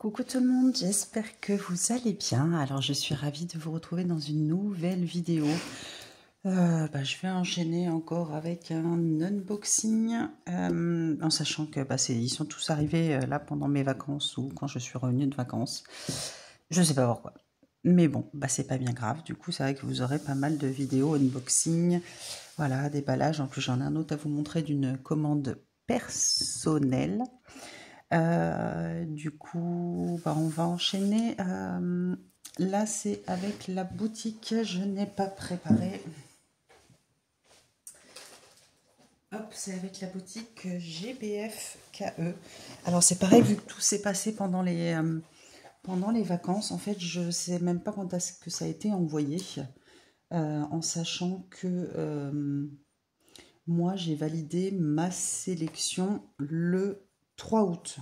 Coucou tout le monde, j'espère que vous allez bien. Alors je suis ravie de vous retrouver dans une nouvelle vidéo. Je vais enchaîner encore avec un unboxing, en sachant que ils sont tous arrivés là pendant mes vacances ou quand je suis revenue de vacances. Je sais pas pourquoi. Mais bon, c'est pas bien grave. Du coup, c'est vrai que vous aurez pas mal de vidéos unboxing. Voilà, déballage. En plus, j'en ai un autre à vous montrer d'une commande personnelle. Du coup, on va enchaîner. Là, c'est avec la boutique. Je n'ai pas préparé. Hop, c'est avec la boutique GBF KE. Alors, c'est pareil, vu que tout s'est passé pendant les vacances. En fait, je sais même pas quand est-ce que ça a été envoyé. En sachant que moi, j'ai validé ma sélection le 3 août.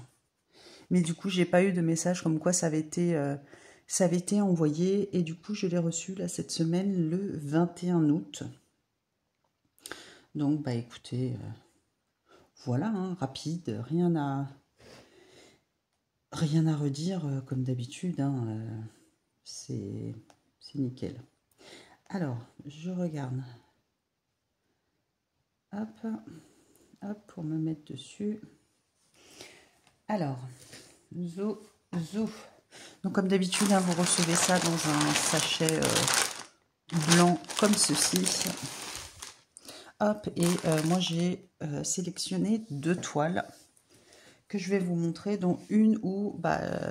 Mais du coup, j'ai pas eu de message comme quoi ça avait été envoyé. Et du coup, je l'ai reçu là cette semaine le 21 août. Donc, écoutez, voilà, hein, rapide, rien à redire comme d'habitude. Hein, c'est nickel. Alors, je regarde. Hop, hop, pour me mettre dessus. Alors, zou. Donc comme d'habitude, hein, vous recevez ça dans un sachet blanc comme ceci. Hop, et moi j'ai sélectionné 2 toiles que je vais vous montrer, dont une où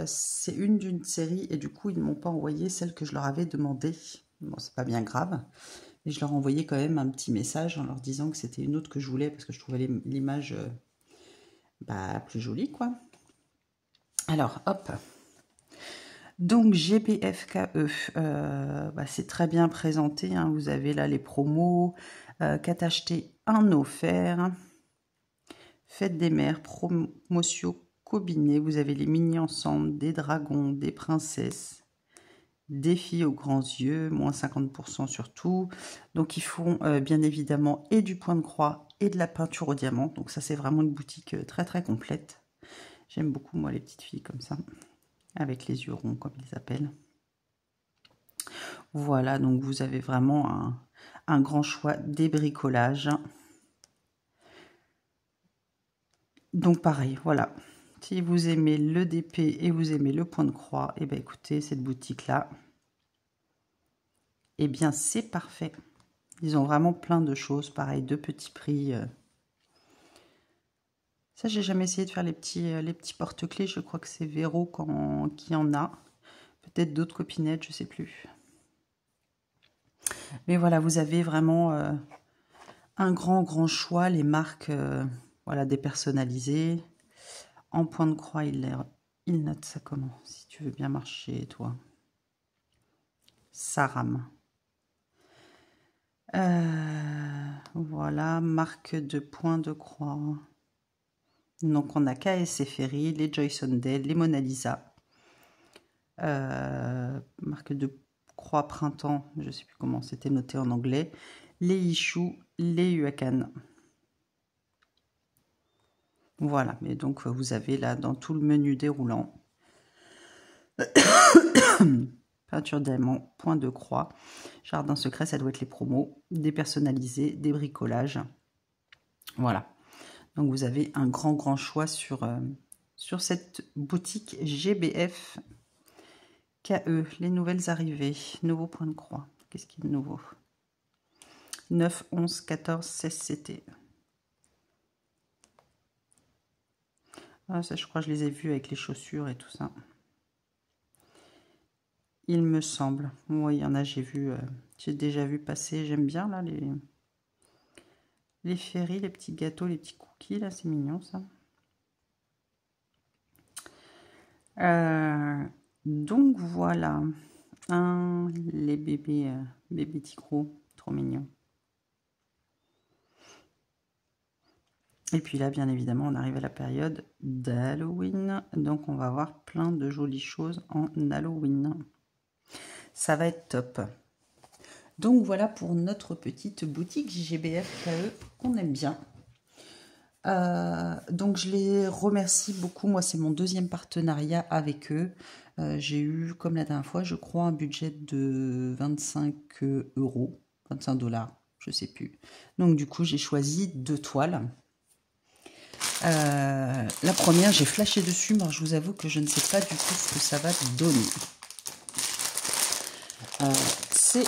c'est une d'une série et du coup ils ne m'ont pas envoyé celle que je leur avais demandé. Bon, c'est pas bien grave, mais je leur ai envoyé quand même un petit message en leur disant que c'était une autre que je voulais parce que je trouvais l'image plus jolie, quoi. Alors, hop. Donc GBFKE, c'est très bien présenté, hein. Vous avez là les promos, 4 achetés, 1 offert, fête des mères, promotion combinée, vous avez les mini-ensembles, des dragons, des princesses, des filles aux grands yeux, moins 50% sur tout. Donc ils font bien évidemment et du point de croix et de la peinture au diamant, donc ça c'est vraiment une boutique très très complète. J'aime beaucoup moi les petites filles comme ça, avec les yeux ronds comme ils appellent. Voilà, donc vous avez vraiment un grand choix des bricolages. Donc pareil, voilà. Si vous aimez le DP et vous aimez le point de croix, et écoutez, cette boutique-là, c'est parfait. Ils ont vraiment plein de choses, pareil, de petits prix. Ça, j'ai jamais essayé de faire les petits porte-clés. Je crois que c'est Véro qui en a. Peut-être d'autres copinettes, je sais plus. Mais voilà, vous avez vraiment un grand choix. Les marques, voilà, dépersonnalisées. En point de croix, il note ça comment? Si tu veux bien marcher, toi. Saram. Voilà, marque de point de croix. Donc, on a KS Ferry, les Joyson Day, les Mona Lisa. Marque de croix printemps, je ne sais plus comment c'était noté en anglais. Les Ishu, les Huacan. Voilà, mais donc vous avez là dans tout le menu déroulant peinture diamant, point de croix, jardin secret, ça doit être les promos, dépersonnalisés, des bricolages. Voilà, donc vous avez un grand choix sur cette boutique GBF KE. Les nouvelles arrivées, nouveau point de croix. Qu'est-ce qui est de nouveau? 9, 11, 14, 16 CT. Ah, ça, je crois que je les ai vus avec les chaussures et tout ça. Il me semble. Oui, il y en a, j'ai déjà vu passer. J'aime bien, là, les ferries, les petits gâteaux, les petits cookies, là, c'est mignon, ça. Donc, voilà. Les bébés tigros, trop mignons. Et puis là, bien évidemment, on arrive à la période d'Halloween. Donc, on va avoir plein de jolies choses en Halloween. Ça va être top. Donc, voilà pour notre petite boutique GBF KE qu'on aime bien. Donc je les remercie beaucoup. Moi, c'est mon deuxième partenariat avec eux. J'ai eu, comme la dernière fois, je crois, un budget de 25 euros, 25 $, je sais plus. Donc du coup, j'ai choisi 2 toiles. La première, j'ai flashé dessus, mais je vous avoue que je ne sais pas du tout ce que ça va donner. C'est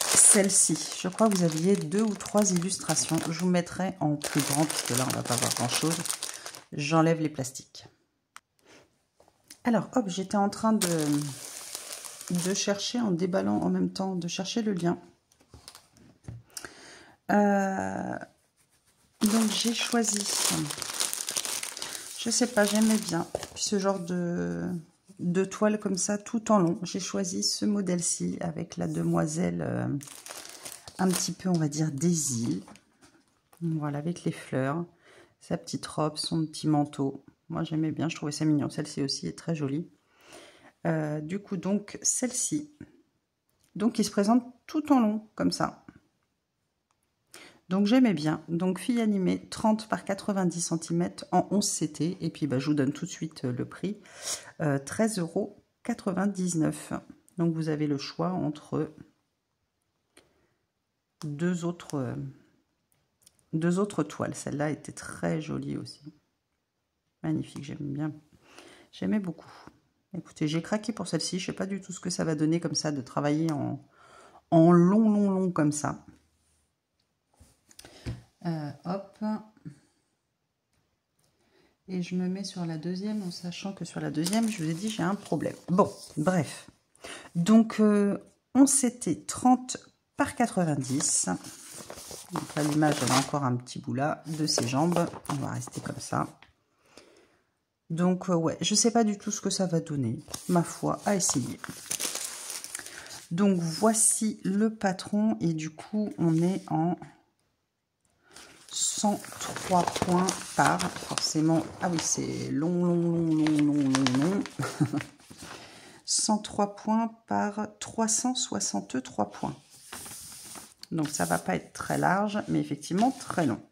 celle-ci. Je crois que vous aviez 2 ou 3 illustrations. Je vous mettrai en plus grand, puisque là, on va pas voir grand-chose. J'enlève les plastiques. Alors, hop, j'étais en train de chercher, en déballant en même temps, de chercher le lien. Donc, j'ai choisi, je sais pas, j'aimais bien ce genre de toile comme ça, tout en long. J'ai choisi ce modèle-ci avec la demoiselle un petit peu, on va dire, des îles. Voilà, avec les fleurs, sa petite robe, son petit manteau. Moi, j'aimais bien, je trouvais ça mignon. Celle-ci aussi est très jolie. Du coup, donc, celle-ci. Donc, il se présente tout en long, comme ça. Donc, j'aimais bien. Donc, fille animée, 30 par 90 cm en 11 CT. Et puis, bah, je vous donne tout de suite le prix. 13,99 €. Donc, vous avez le choix entre deux autres toiles. Celle-là était très jolie aussi. Magnifique, j'aime bien. J'aimais beaucoup. Écoutez, j'ai craqué pour celle-ci. Je ne sais pas du tout ce que ça va donner comme ça, de travailler en long comme ça. Hop. Et je me mets sur la deuxième en sachant que sur la deuxième, je vous ai dit, j'ai un problème. Bon, bref. Donc, on s'était 30 par 90. Donc là, l'image, elle a encore un petit bout là de ses jambes. On va rester comme ça. Donc, ouais, je ne sais pas du tout ce que ça va donner. Ma foi, à essayer. Donc, voici le patron. Et du coup, on est en 103 points par, forcément, ah oui, c'est long. 103 points par 363 points. Donc, ça va pas être très large, mais effectivement très long.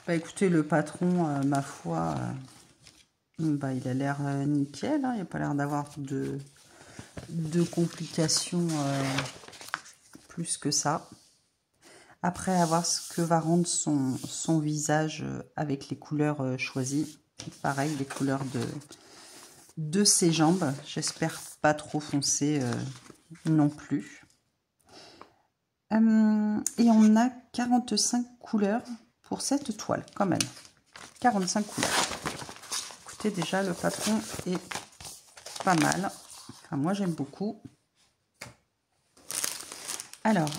Bah, écoutez, le patron, ma foi, bah, il a l'air nickel. Hein, il n'y a pas l'air d'avoir de complications plus que ça. Après, à voir ce que va rendre son visage avec les couleurs choisies. Pareil, les couleurs de ses jambes. J'espère pas trop foncé non plus. Et on a 45 couleurs pour cette toile, quand même. 45 couleurs. Écoutez, déjà, le patron est pas mal. Enfin, moi, j'aime beaucoup. Alors,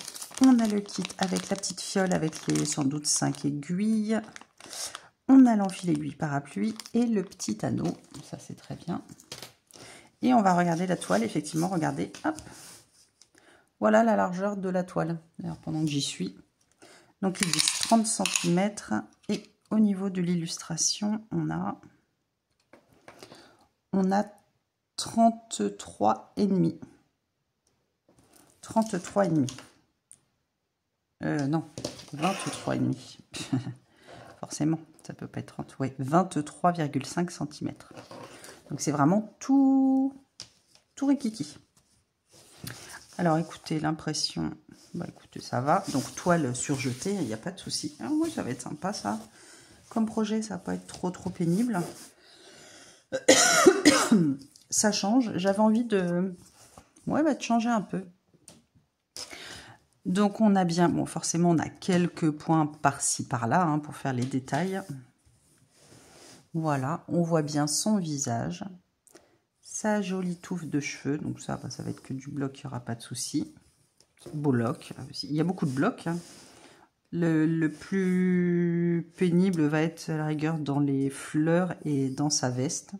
on a le kit avec la petite fiole avec les sans doute 5 aiguilles. On a l'enfil aiguille parapluie et le petit anneau. Ça, c'est très bien. Et on va regarder la toile. Effectivement, regardez. Hop. Voilà la largeur de la toile. D'ailleurs, pendant que j'y suis. Donc, il dit 30 cm. Et au niveau de l'illustration, on a 33,5. 33,5. Non, 23,5. Forcément, ça peut pas être 30. Oui, 23,5 cm. Donc, c'est vraiment tout rikiki. Alors, écoutez, l'impression, bah écoutez, ça va. Donc, toile surjetée, il n'y a pas de souci. Ah, oui, ça va être sympa, ça. Comme projet, ça va pas être trop pénible. Ça change. J'avais envie de changer un peu. Donc, on a bien, bon, forcément, on a quelques points par-ci, par-là, hein, pour faire les détails. Voilà, on voit bien son visage. Sa jolie touffe de cheveux. Donc, ça va être que du bloc, il n'y aura pas de souci. Bloc. Il y a beaucoup de blocs. Hein. Le plus pénible va être, à la rigueur, dans les fleurs et dans sa veste.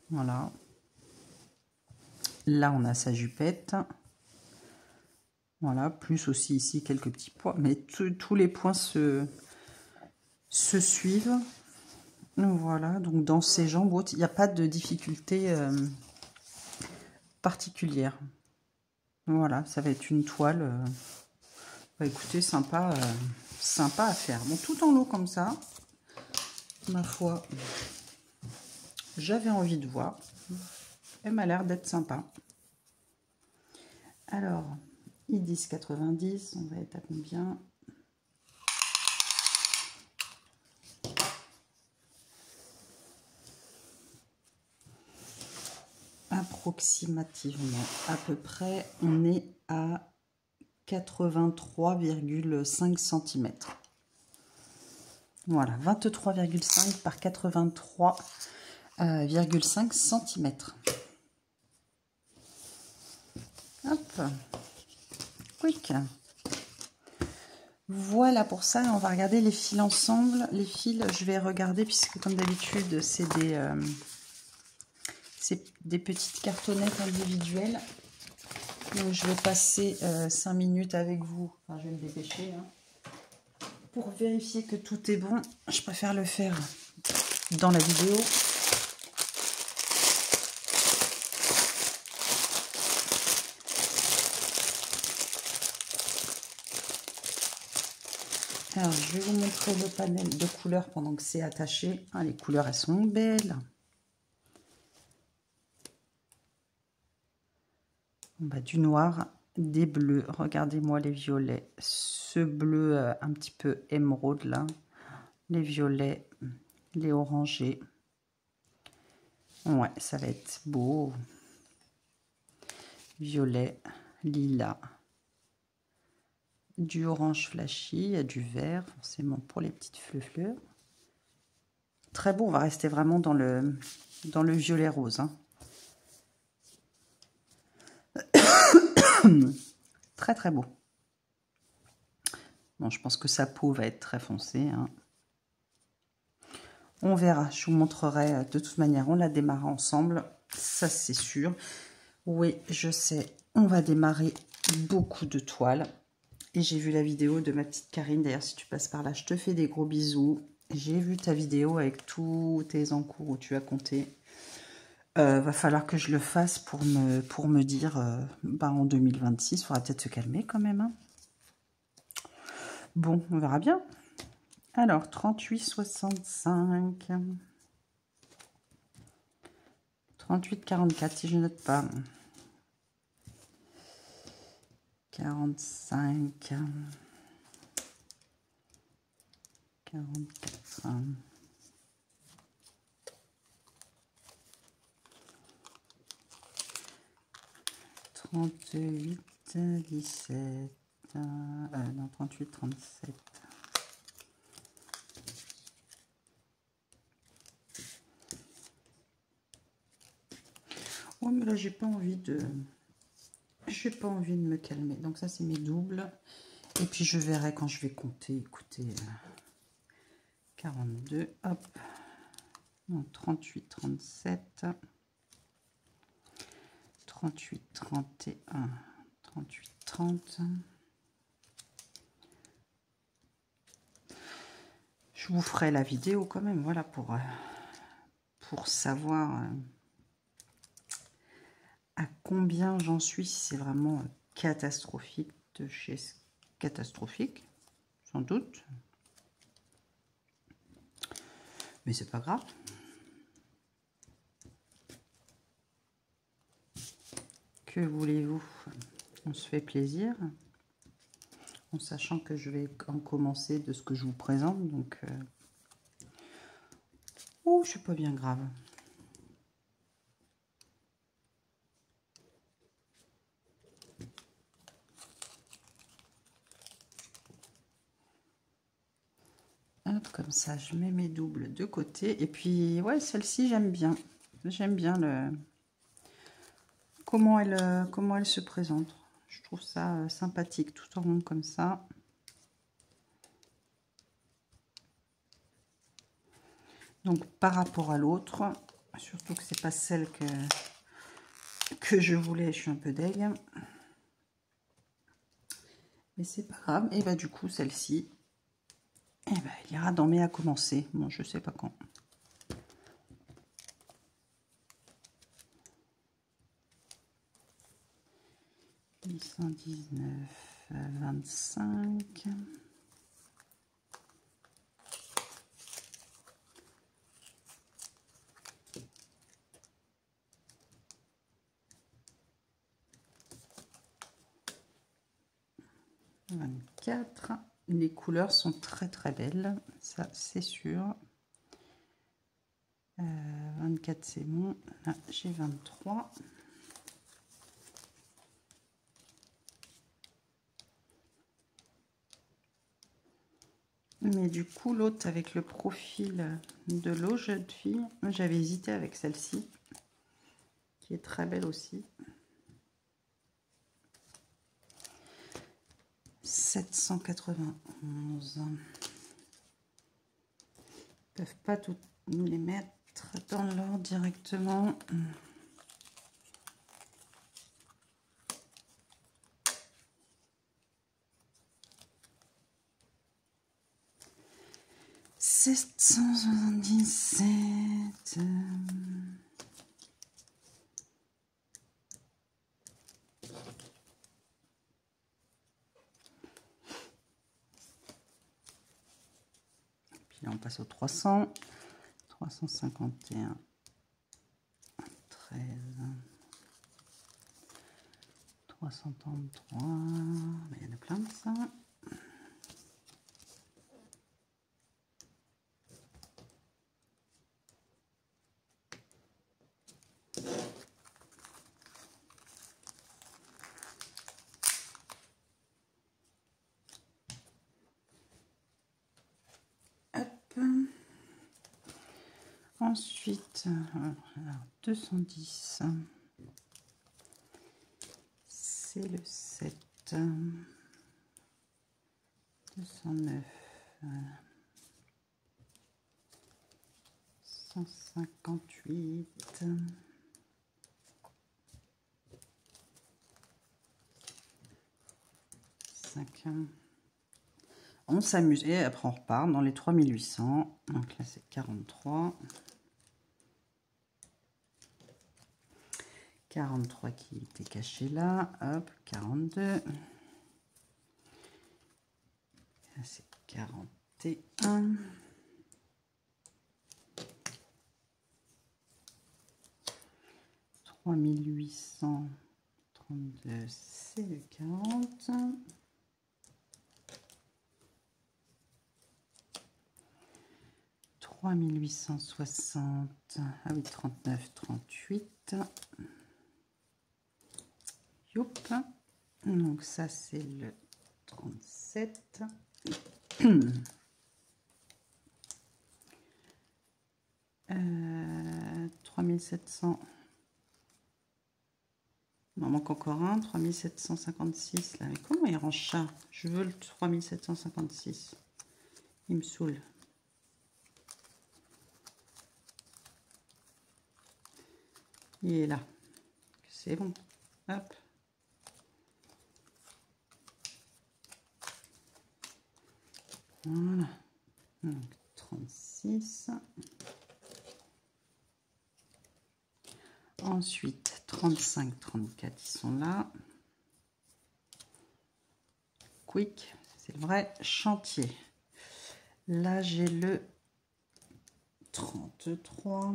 Voilà. Là, on a sa jupette. Voilà, plus aussi ici quelques petits points. Mais tous les points se suivent. Voilà, donc dans ses jambes, il n'y a pas de difficulté particulière. Voilà, ça va être une toile Bah écoutez, sympa, sympa à faire. Bon, tout en lot comme ça, ma foi, j'avais envie de voir. Elle m'a l'air d'être sympa. Alors, ils disent 90, on va être à combien? Approximativement, à peu près, on est à 83,5 cm. Voilà, 23,5 par 83,5 cm. Hop, quick. Voilà pour ça, on va regarder les fils ensemble. Les fils, je vais regarder, puisque comme d'habitude, c'est des petites cartonnettes individuelles. Donc je vais passer 5 minutes avec vous. Enfin, je vais me dépêcher. Hein. Pour vérifier que tout est bon, je préfère le faire dans la vidéo. Alors, je vais vous montrer le panel de couleurs pendant que c'est attaché. Ah, les couleurs, elles sont belles. Bah, du noir, des bleus. Regardez-moi les violets. Ce bleu un petit peu émeraude, là. Les violets, les orangés. Ouais, ça va être beau. Violet, lilas. Du orange flashy, il y a du vert, forcément pour les petites fleurs. Très beau, on va rester vraiment dans le violet rose. Hein. Très très beau. Bon, je pense que sa peau va être très foncée. Hein. On verra, je vous montrerai de toute manière, on la démarre ensemble, ça c'est sûr. Oui, je sais, on va démarrer beaucoup de toiles. Et j'ai vu la vidéo de ma petite Karine. D'ailleurs, si tu passes par là, je te fais des gros bisous. J'ai vu ta vidéo avec tous tes encours où tu as compté. Va falloir que je le fasse pour me dire, en 2026, il faudra peut-être se calmer quand même. Hein. Bon, on verra bien. Alors, 38,65. 38,44 si je ne note pas. 45. 44. 38, 17. Non, 38, 37. Oh, mais là, j'ai pas envie de me calmer. Donc ça, c'est mes doubles. Et puis, je verrai quand je vais compter. Écoutez, 42, hop. Non, 38, 37. 38, 31. 38, 30. Je vous ferai la vidéo quand même, voilà, pour savoir à combien j'en suis, si c'est vraiment catastrophique de chez catastrophique, sans doute. Mais c'est pas grave. Que voulez-vous? On se fait plaisir. En sachant que je vais en commencer de ce que je vous présente. Donc, oh, je suis pas bien grave. Hop, comme ça, je mets mes doubles de côté. Et puis, ouais, celle-ci, j'aime bien. J'aime bien comment elle se présente. Je trouve ça sympathique, tout en rond comme ça. Donc, par rapport à l'autre, surtout que c'est pas celle que je voulais, je suis un peu deg. Mais c'est pas grave. Et bah, du coup, celle-ci, eh ben, elle ira dans mes à commencer. Bon, je sais pas quand. « 819, 25. Les couleurs sont très très belles, ça c'est sûr. 24 c'est bon, là j'ai 23. Mais du coup l'autre avec le profil de l'eau jeune fille, j'avais hésité avec celle-ci, qui est très belle aussi. 791. Ils peuvent pas tout nous les mettre dans l'ordre directement. « 777. Puis là, on passe au 300. 351. 13. 333. Il y en a plein de ça. Ensuite, alors 210, c'est le 7, 209, 158, 5. On s'amuse et après on repart dans les 3800. Donc là c'est 43. 43 qui était caché là. Hop, 42. Là c'est 41. 3832, c'est le 40. 3860, ah oui, 39, 38. Youp. Donc ça c'est le 37. 3700. Il m'en manque encore un, 3756 là. Mais comment il range ça? Je veux le 3756. Il me saoule. Il est là. C'est bon. Hop. Voilà. Donc 36. Ensuite 35, 34, ils sont là. Quick, c'est le vrai chantier. Là j'ai le 33.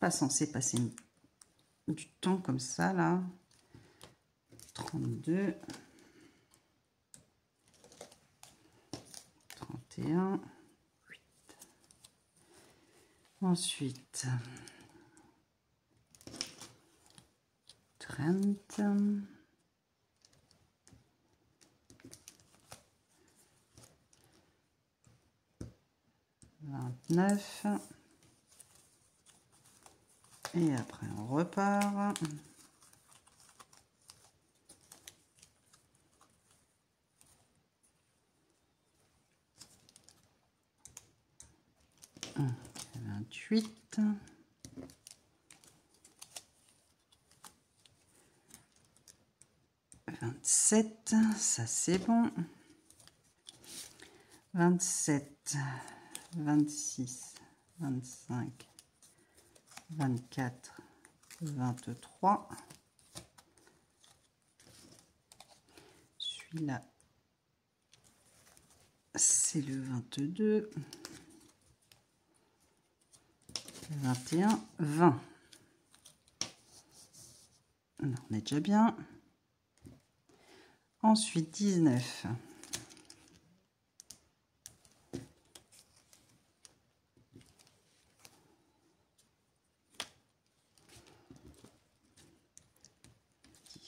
Pas censé passer du temps comme ça là. 32. 31. 8. Ensuite 30. 29. Et après on repart. Hum, 28. 27, ça c'est bon. 27, 26, 25, 24, 23, Là, c'est le 22, 21, 20. On est déjà bien. Ensuite, 19.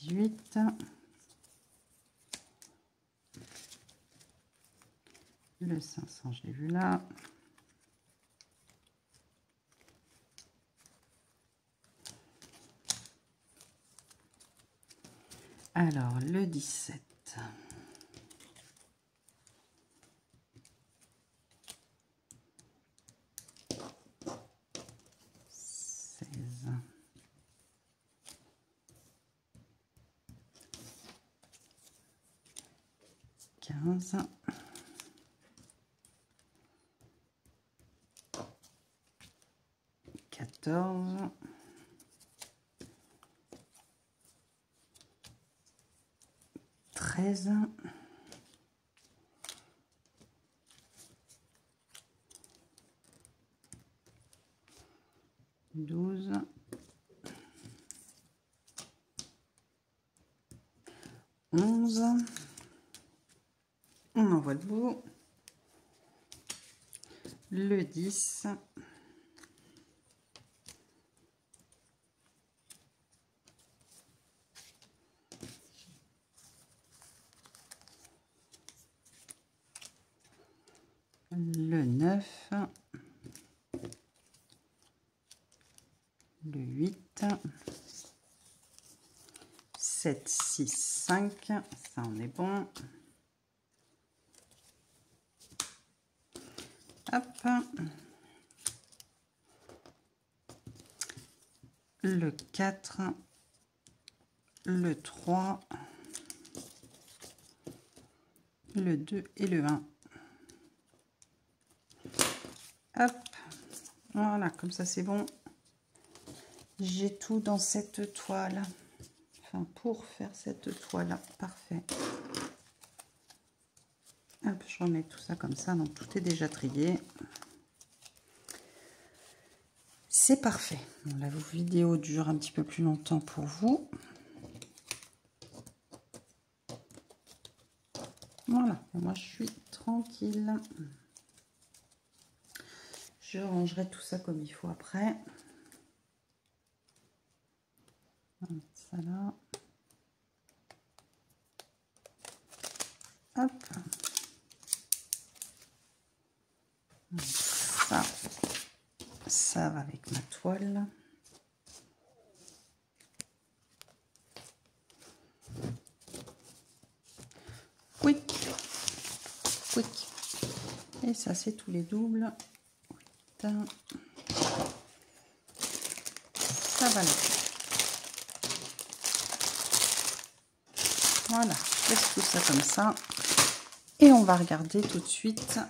18. Le 500, je l'ai vu là. Alors, le 17. 16. 15. 14. 13. 12. 11. On envoie le bout. Le 10. Le 9. Le 8. 7, 6, 5. Ça, on est bon. Hop. Le 4. Le 3. Le 2 et le 1. Hop. Voilà, comme ça, c'est bon. J'ai tout dans cette toile. Enfin, pour faire cette toile-là. Parfait. Hop, je remets tout ça comme ça. Donc, tout est déjà trié. C'est parfait. Bon, la vidéo dure un petit peu plus longtemps pour vous. Voilà. Et moi, je suis tranquille. Je rangerai tout ça comme il faut après. On va mettre ça là. Hop. Ça va avec ma toile. Quick. Quick. Et ça, c'est tous les doubles. Ça va là. Voilà, je laisse tout ça comme ça. Et on va regarder tout de suite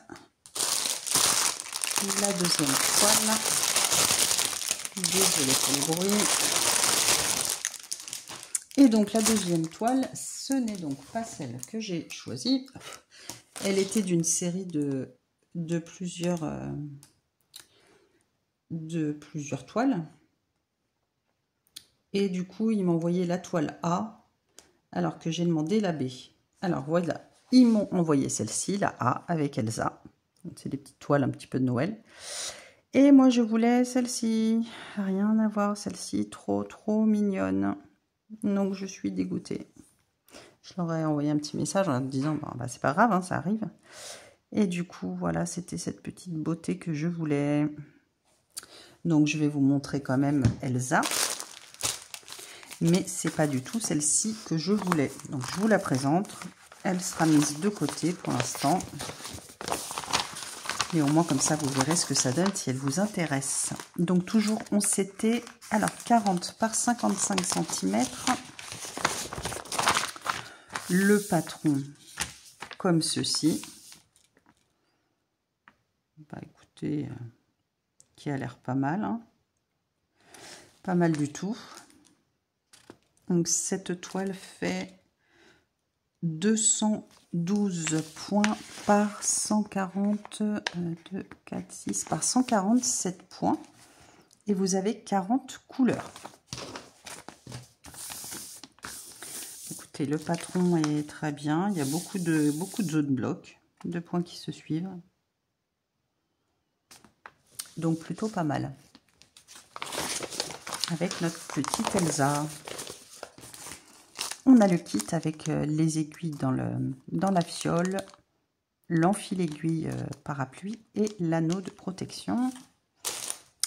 la deuxième toile. Désolée pour le bruit. Et donc la deuxième toile, ce n'est donc pas celle que j'ai choisie. Elle était d'une série de plusieurs toiles. Et du coup, il m'a envoyé la toile A, alors que j'ai demandé la B. Alors voilà, ils m'ont envoyé celle-ci, la A, avec Elsa. C'est des petites toiles un petit peu de Noël. Et moi, je voulais celle-ci. Rien à voir, celle-ci, trop mignonne. Donc, je suis dégoûtée. Je leur ai envoyé un petit message en disant, bah, c'est pas grave, hein, ça arrive. Et du coup, voilà, c'était cette petite beauté que je voulais. Donc, je vais vous montrer quand même Elsa. Mais c'est pas du tout celle-ci que je voulais. Donc, je vous la présente. Elle sera mise de côté pour l'instant. Et au moins, comme ça, vous verrez ce que ça donne si elle vous intéresse. Donc, toujours, on s'était... Alors, 40 par 55 cm. Le patron, comme ceci. Bah, écoutez, qui a l'air pas mal. Hein. Pas mal du tout. Donc, cette toile fait 212 points par 140, 2, 4, 6, par 147 points. Et vous avez 40 couleurs. Écoutez, le patron est très bien. Il y a beaucoup de zones blocs, de points qui se suivent. Donc plutôt pas mal. Avec notre petite Elsa. On a le kit avec les aiguilles dans la fiole, l'enfil-aiguille parapluie et l'anneau de protection.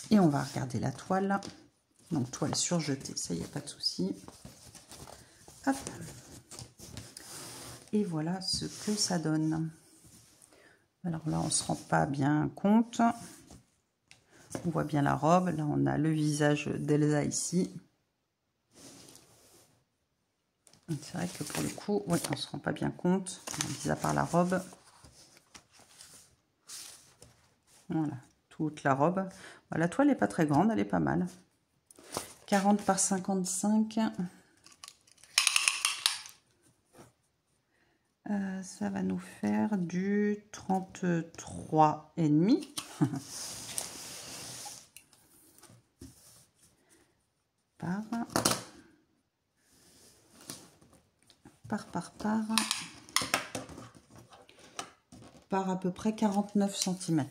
Et on va regarder la toile. Donc toile surjetée, ça y a pas de souci. Hop. Et voilà ce que ça donne. Alors là, on ne se rend pas bien compte. On voit bien la robe. Là, on a le visage d'Elsa ici. C'est vrai que pour le coup, oui, on ne se rend pas bien compte, mis à part la robe. Voilà, toute la robe. La toile n'est pas très grande, elle est pas mal. 40 par 55. Ça va nous faire du 33,5. par à peu près 49 cm.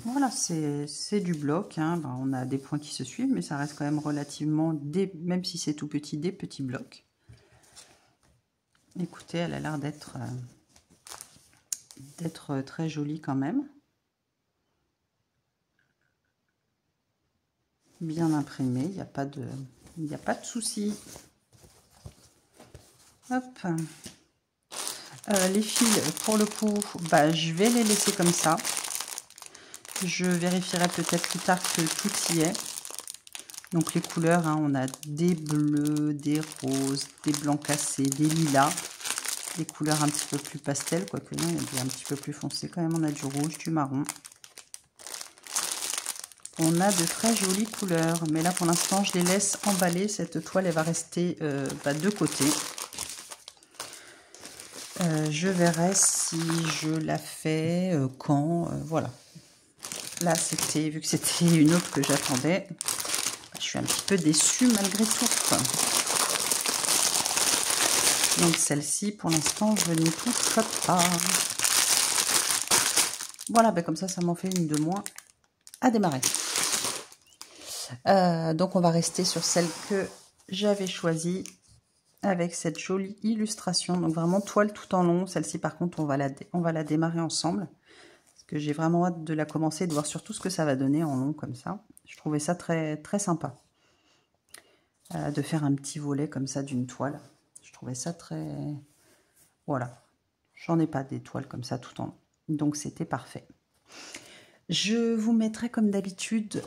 Voilà, c'est du bloc. Hein. Ben, on a des points qui se suivent, mais ça reste quand même relativement, même si c'est tout petit, des petits blocs. Écoutez, elle a l'air d'être très jolie quand même. Bien imprimé, il n'y a pas de souci. Hop. Les fils, pour le coup, bah, je vais les laisser comme ça. Je vérifierai peut-être plus tard que tout y est. Donc les couleurs, hein, on a des bleus, des roses, des blancs cassés, des lilas. Des couleurs un petit peu plus pastel, quoique non, il y a des un petit peu plus foncé quand même. On a du rouge, du marron. On a de très jolies couleurs, mais là pour l'instant je les laisse emballer. Cette toile elle va rester de côté. Je verrai si je la fais quand, voilà. Là c'était, vu que c'était une autre que j'attendais, je suis un petit peu déçue malgré tout. Donc celle-ci pour l'instant je n'y touche pas. Voilà, comme ça m'en fait une de moins à démarrer. Donc on va rester sur celle que j'avais choisie avec cette jolie illustration. Donc vraiment toile tout en long. Celle-ci par contre on va la démarrer ensemble. Parce que j'ai vraiment hâte de la commencer, de voir surtout ce que ça va donner en long comme ça. Je trouvais ça très, très sympa. De faire un petit volet comme ça d'une toile. Je trouvais ça très... Voilà. J'en ai pas des toiles comme ça tout en long. Donc c'était parfait. Je vous mettrai comme d'habitude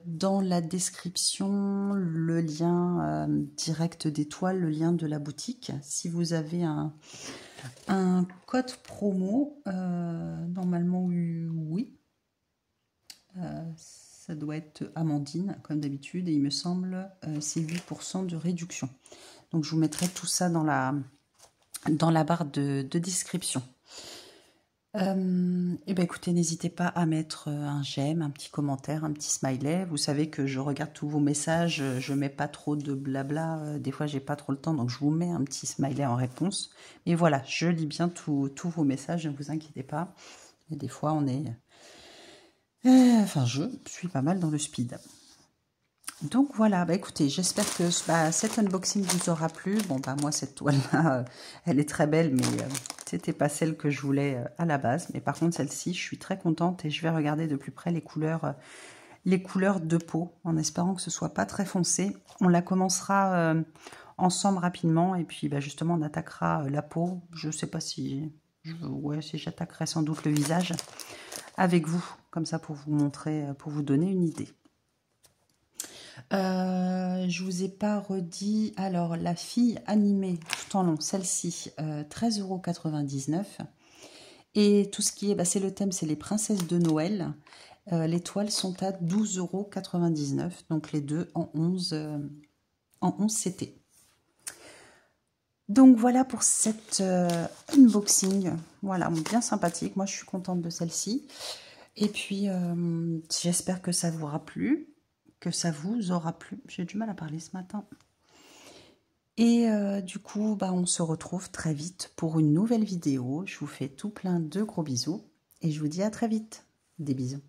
dans la description le lien direct des toiles, le lien de la boutique. Si vous avez un code promo, normalement oui. Ça doit être Amandine comme d'habitude et il me semble c'est 8% de réduction. Donc je vous mettrai tout ça dans la barre de description. Et écoutez, n'hésitez pas à mettre un j'aime, un petit commentaire, un petit smiley. Vous savez que je regarde tous vos messages, je mets pas trop de blabla, des fois j'ai pas trop le temps, donc je vous mets un petit smiley en réponse. Et voilà, je lis bien tous vos messages, ne vous inquiétez pas. Et des fois on est... je suis pas mal dans le speed. Donc voilà, écoutez, j'espère que cet unboxing vous aura plu. Bon, moi, cette toile-là, elle est très belle, mais c'était pas celle que je voulais à la base. Mais par contre, celle-ci, je suis très contente et je vais regarder de plus près les couleurs de peau, en espérant que ce soit pas très foncé. On la commencera ensemble rapidement et puis justement, on attaquera la peau. Je sais pas si j'attaquerai sans doute le visage avec vous, comme ça pour vous montrer, pour vous donner une idée. Je vous ai pas redit, alors la fille animée tout en long, celle-ci, 13,99 €. Et tout ce qui est, c'est le thème, c'est les princesses de Noël. Les toiles sont à 12,99 €, donc les deux en 11 CT. Donc voilà pour cette unboxing, voilà, bien sympathique. Moi je suis contente de celle-ci. Et puis j'espère que ça vous aura plu, que ça vous aura plu. J'ai du mal à parler ce matin. Et du coup, bah, on se retrouve très vite pour une nouvelle vidéo. Je vous fais tout plein de gros bisous et je vous dis à très vite. Des bisous.